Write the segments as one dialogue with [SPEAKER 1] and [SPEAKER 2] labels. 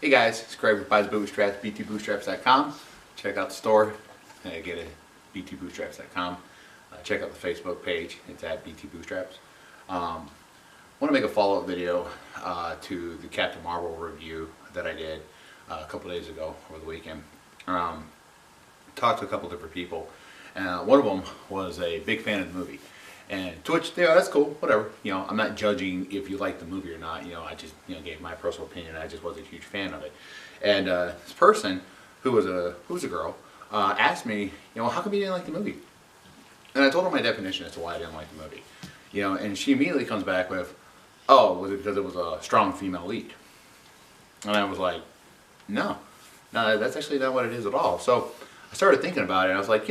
[SPEAKER 1] Hey guys, it's Greg with Bootstraps, btbootstraps.com. Check out the store, get it btbootstraps.com. Check out the Facebook page, it's at btbootstraps. I want to make a follow-up video to the Captain Marvel review that I did a couple days ago over the weekend. Talked to a couple different people, and one of them was a big fan of the movie. And to which, yeah, that's cool, whatever. I'm not judging if you like the movie or not. I just, gave my personal opinion. I just wasn't a huge fan of it. And this person, who was a girl, asked me, how come you didn't like the movie? And I told her my definition as to why I didn't like the movie. And she immediately comes back with, oh, was it because it was a strong female lead? And I was like, no, that's actually not what it is at all. So I started thinking about it, and I was like,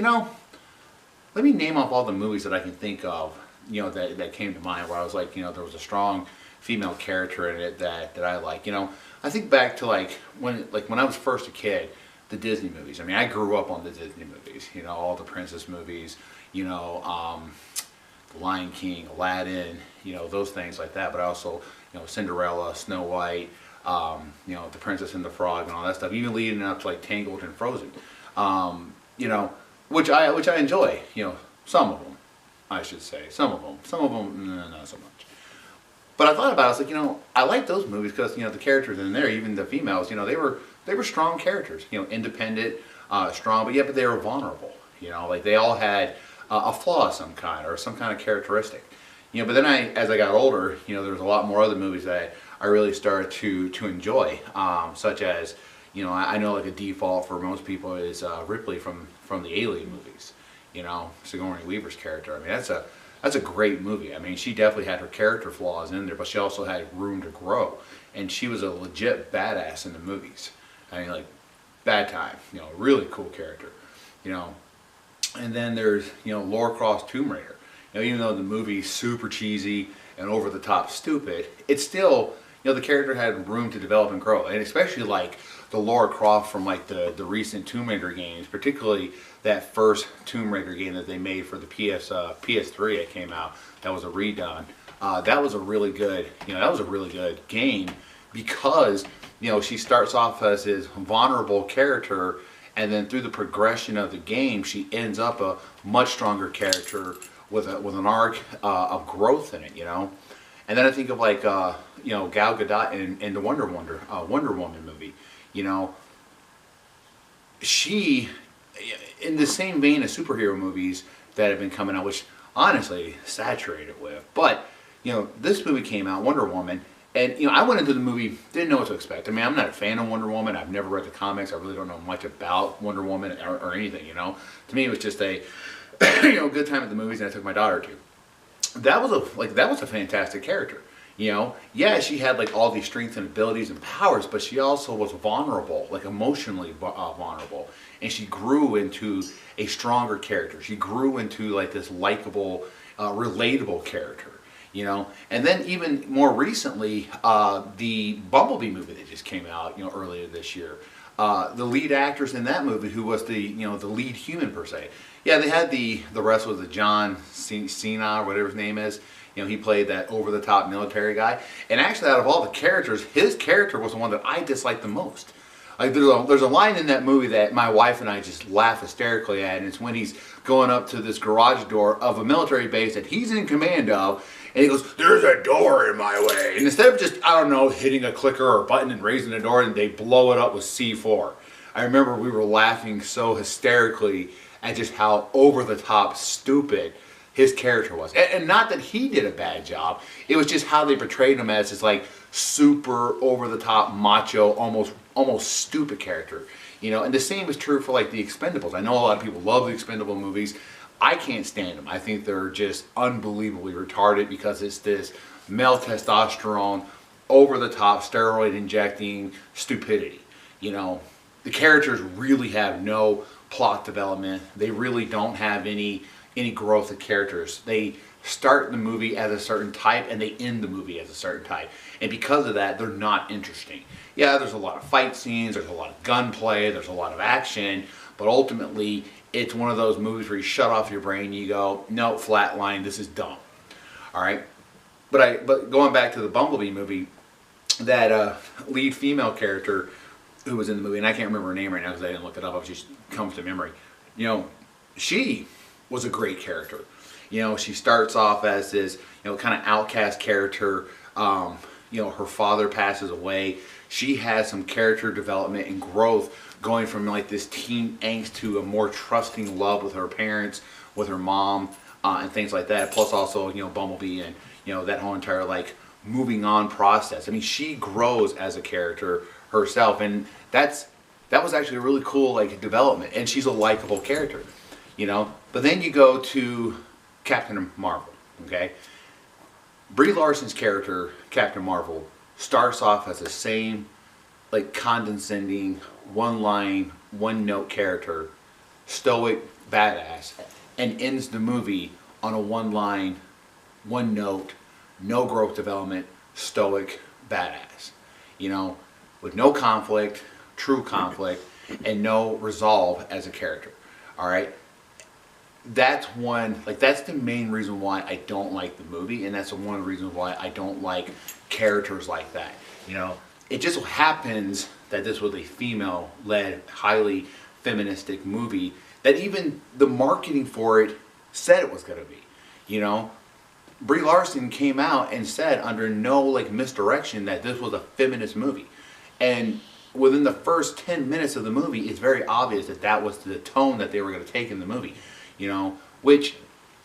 [SPEAKER 1] let me name off all the movies that I can think of, that came to mind where I was like, there was a strong female character in it that I like. I think back to when I was first a kid, the Disney movies. I mean, I grew up on the Disney movies, all the princess movies, The Lion King, Aladdin, those things like that. But I also, Cinderella, Snow White, The Princess and the Frog and all that stuff, even leading up to Tangled and Frozen. Which I enjoy, some of them, I should say, some of them, not so much. But I thought about it, I was like, I like those movies because, the characters in there, even the females, they were strong characters, independent, strong, but they were vulnerable, they all had a flaw of some kind or some kind of characteristic. But then as I got older, there was a lot more other movies that I really started to enjoy, such as, I know a default for most people is Ripley from the Alien movies. Sigourney Weaver's character. I mean, that's a great movie. I mean, she definitely had her character flaws in there, but she also had room to grow, and she was a legit badass in the movies. I mean, bad time. Really cool character. And then there's Lara Croft Tomb Raider. Even though the movie's super cheesy and over the top stupid, it's still the character had room to develop and grow, and especially the Lara Croft from the recent Tomb Raider games, particularly that first Tomb Raider game that they made for the PS3 that came out. That was a redone. That was a really good, game because she starts off as this vulnerable character, and then through the progression of the game, she ends up a much stronger character with an arc of growth in it. And then I think of Gal Gadot in the Wonder Woman movie. She, in the same vein as superhero movies that have been coming out, which honestly saturated with. But this movie came out, Wonder Woman, and I went into the movie, didn't know what to expect. I mean, I'm not a fan of Wonder Woman. I've never read the comics. I really don't know much about Wonder Woman or anything. To me, it was just a good time at the movies, and I took my daughter to. That was a fantastic character. Yeah, she had all these strengths and abilities and powers, but she also was vulnerable, emotionally vulnerable, and she grew into a stronger character. She grew into this likable, relatable character. And then even more recently, the Bumblebee movie that just came out, earlier this year. The lead actress in that movie, who was the lead human per se. Yeah, they had the rest was the John Cena or whatever his name is. He played that over-the-top military guy. And actually, out of all the characters, his character was the one that I disliked the most. There's a line in that movie that my wife and I just laugh hysterically at, and it's when he's going up to this garage door of a military base that he's in command of, and he goes, "There's a door in my way." And instead of just, I don't know, hitting a clicker or a button and raising the door, and they blow it up with C4. I remember we were laughing so hysterically at just how over-the-top stupid his character was. And not that he did a bad job, it was just how they portrayed him as this super over-the-top macho, almost stupid character. And the same is true for the Expendables. I know a lot of people love the Expendable movies. I can't stand them. I think they're just unbelievably retarded because it's this male testosterone, over-the-top, steroid-injecting stupidity. The characters really have no plot development. They really don't have any growth of characters. They start the movie as a certain type and they end the movie as a certain type. And because of that, they're not interesting. Yeah, there's a lot of fight scenes, there's a lot of gunplay, there's a lot of action, but ultimately it's one of those movies where you shut off your brain and you go, no, flatline, this is dumb. Alright? But going back to the Bumblebee movie, that lead female character who was in the movie, and I can't remember her name right now because I didn't look it up. It just comes to memory. You know, she was a great character. You know, she starts off as this, you know, kind of outcast character. You know, her father passes away. She has some character development and growth, going from like this teen angst to a more trusting love with her parents, with her mom, and things like that. Plus also, you know, Bumblebee and, you know, that whole entire like moving on process. I mean, she grows as a character herself, and that was actually a really cool like development. And she's a likable character, you know. But then you go to Captain Marvel, okay? Brie Larson's character, Captain Marvel, starts off as the same like condescending, one line, one note character, stoic badass, and ends the movie on a one line, one note, no growth development, stoic badass. You know, with no conflict, true conflict, and no resolve as a character. All right? That's the main reason why I don't like the movie, and that's one of the reasons why I don't like characters like that. You know, it just so happens that this was a female-led, highly feministic movie that even the marketing for it said it was going to be. You know, Brie Larson came out and said under no like misdirection that this was a feminist movie, and within the first 10 minutes of the movie, it's very obvious that that was the tone that they were going to take in the movie. You know, which,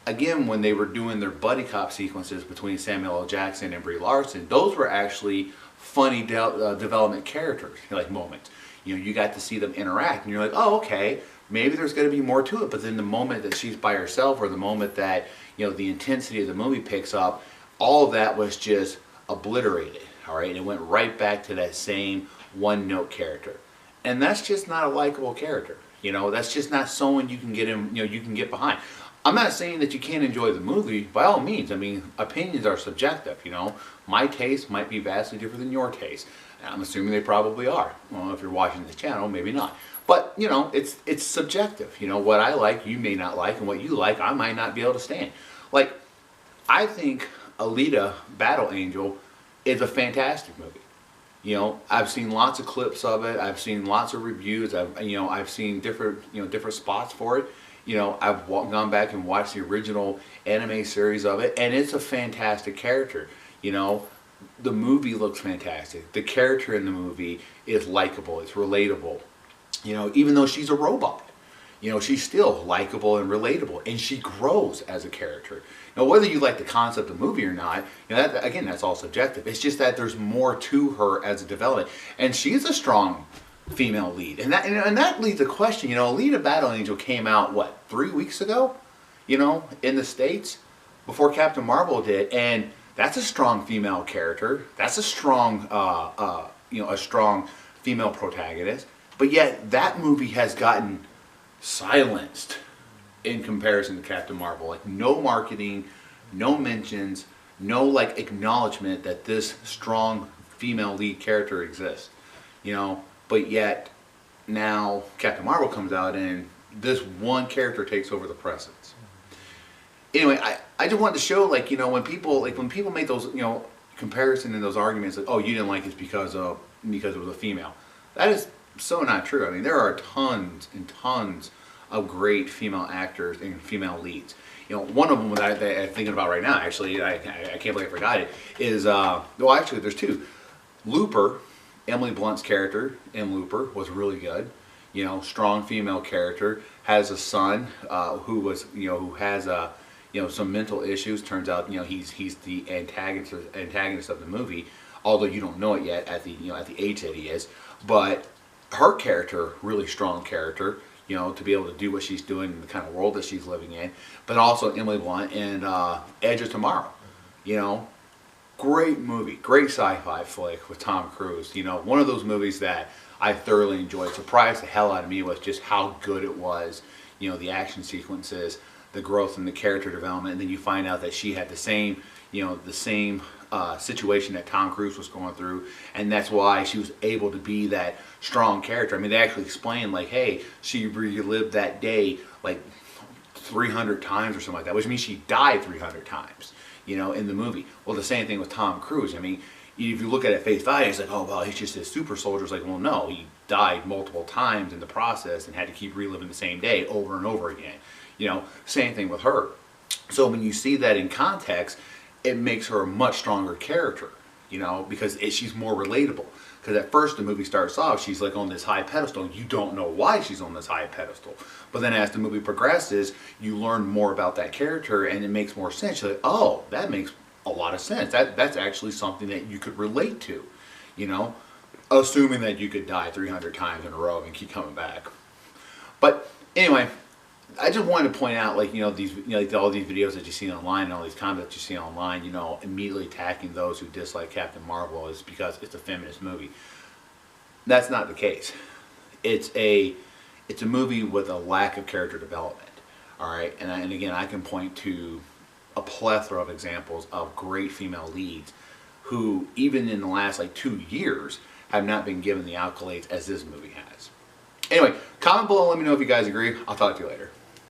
[SPEAKER 1] again, when they were doing their buddy cop sequences between Samuel L. Jackson and Brie Larson, those were actually funny development characters, like moments. You know, you got to see them interact, and you're like, oh, okay, maybe there's going to be more to it. But then the moment that she's by herself, or the moment that, you know, the intensity of the movie picks up, all of that was just obliterated, all right? And it went right back to that same one-note character. And that's just not a likable character. You know, that's just not someone you can get in, you know, you can get behind. I'm not saying that you can't enjoy the movie, by all means. I mean, opinions are subjective, you know. My taste might be vastly different than your taste. I'm assuming they probably are. Well, if you're watching this channel, maybe not. But, you know, it's subjective. You know, what I like, you may not like, and what you like, I might not be able to stand. Like, I think Alita Battle Angel is a fantastic movie. You know, I've seen lots of clips of it. I've seen lots of reviews. I've seen different spots for it. You know, I've gone back and watched the original anime series of it, and it's a fantastic character. You know, the movie looks fantastic. The character in the movie is likable. It's relatable. You know, even though she's a robot, you know, she's still likable and relatable, and she grows as a character. Now, whether you like the concept of the movie or not, you know, that, again, that's all subjective. It's just that there's more to her as a development, and she's a strong female lead, and that leads to the question. You know, Alita Battle Angel came out what, 3 weeks ago? You know, in the States, before Captain Marvel did, and that's a strong female character. That's a strong, you know, a strong female protagonist. But yet, that movie has gotten silenced in comparison to Captain Marvel. Like, no marketing, no mentions, no like acknowledgement that this strong female lead character exists. You know, but yet now Captain Marvel comes out and this one character takes over the presence. Anyway, I just wanted to show, like, you know, when people make those, you know, comparison and those arguments, like, oh, you didn't like it because it was a female. That is so not true. I mean, there are tons and tons of great female actors and female leads. You know, one of them that I'm thinking about right now, actually, I can't believe I forgot it, is, well, actually, there's two. Looper, Emily Blunt's character in Looper was really good. You know, strong female character, has a son who has you know, some mental issues. Turns out, you know, he's the antagonist of the movie, although you don't know it yet at the age that he is. But her character, really strong character, you know, to be able to do what she's doing in the kind of world that she's living in. But also Emily Blunt and Edge of Tomorrow, you know, great movie, great sci-fi flick with Tom Cruise. You know, one of those movies that I thoroughly enjoyed. Surprised the hell out of me with just how good it was. You know, the action sequences, the growth and the character development, and then you find out that she had the same, you know, the same situation that Tom Cruise was going through, and that's why she was able to be that strong character. I mean, they actually explained, like, hey, she relived that day like 300 times or something like that, which means she died 300 times, you know, in the movie. Well, the same thing with Tom Cruise. I mean, if you look at it at face value, it's like, oh well, he's just a super soldier. It's like, well, no, he died multiple times in the process and had to keep reliving the same day over and over again. You know, same thing with her. So when you see that in context, it makes her a much stronger character, you know, because she's more relatable. Because at first the movie starts off, she's like on this high pedestal. You don't know why she's on this high pedestal. But then as the movie progresses, you learn more about that character and it makes more sense. You're like, oh, that makes a lot of sense. That's actually something that you could relate to, you know, assuming that you could die 300 times in a row and keep coming back. But anyway, I just wanted to point out, like, you know, these, you know, like all these videos that you see online and all these comments that you see online, you know, immediately attacking those who dislike Captain Marvel is because it's a feminist movie. That's not the case. It's a movie with a lack of character development. All right, and again, I can point to a plethora of examples of great female leads who, even in the last like 2 years, have not been given the accolades as this movie has. Anyway, comment below, let me know if you guys agree. I'll talk to you later.